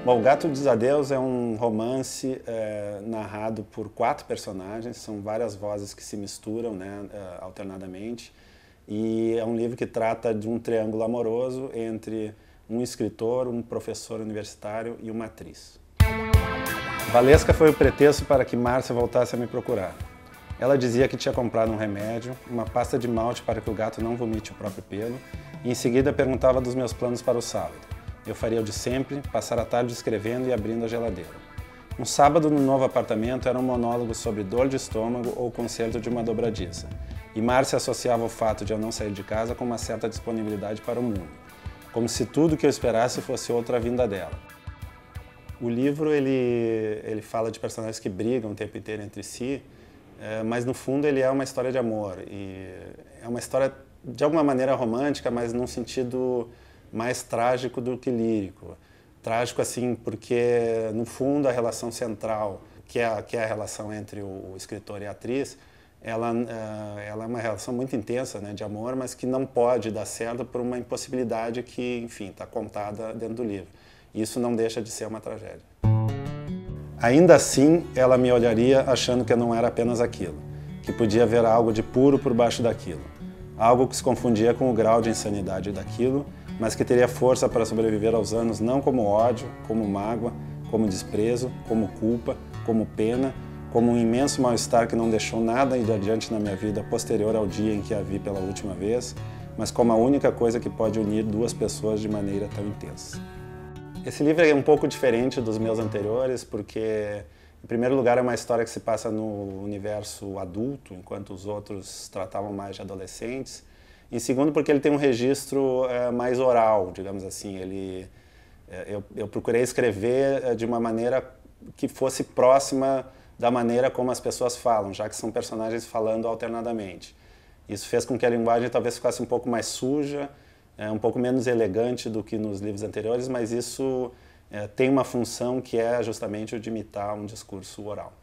Bom, O Gato Diz Adeus é um romance narrado por 4 personagens, são várias vozes que se misturam, né, alternadamente, e é um livro que trata de um triângulo amoroso entre um escritor, um professor universitário e uma atriz. Valesca foi o pretexto para que Márcia voltasse a me procurar. Ela dizia que tinha comprado um remédio, uma pasta de malte para que o gato não vomite o próprio pelo, e em seguida perguntava dos meus planos para o sábado. Eu faria o de sempre, passar a tarde escrevendo e abrindo a geladeira. Um sábado no novo apartamento era um monólogo sobre dor de estômago ou concerto de uma dobradiça. E Márcia associava o fato de eu não sair de casa com uma certa disponibilidade para o mundo, como se tudo que eu esperasse fosse outra vinda dela. O livro ele fala de personagens que brigam o tempo inteiro entre si, mas no fundo ele é uma história de amor. E é uma história de alguma maneira romântica, mas num sentido mais trágico do que lírico. Trágico assim porque no fundo a relação central, que é a relação entre o escritor e a atriz, ela é uma relação muito intensa, né, de amor, mas que não pode dar certo por uma impossibilidade que, enfim, está contada dentro do livro. Isso não deixa de ser uma tragédia. Ainda assim, ela me olharia achando que eu não era apenas aquilo, que podia haver algo de puro por baixo daquilo, algo que se confundia com o grau de insanidade daquilo, mas que teria força para sobreviver aos anos não como ódio, como mágoa, como desprezo, como culpa, como pena, como um imenso mal-estar que não deixou nada ir adiante na minha vida posterior ao dia em que a vi pela última vez, mas como a única coisa que pode unir duas pessoas de maneira tão intensa. Esse livro é um pouco diferente dos meus anteriores, porque, em primeiro lugar, é uma história que se passa no universo adulto, enquanto os outros tratavam mais de adolescentes. Em segundo, porque ele tem um registro mais oral, digamos assim. Eu procurei escrever de uma maneira que fosse próxima da maneira como as pessoas falam, já que são personagens falando alternadamente. Isso fez com que a linguagem talvez ficasse um pouco mais suja, um pouco menos elegante do que nos livros anteriores, mas isso tem uma função que é justamente o de imitar um discurso oral.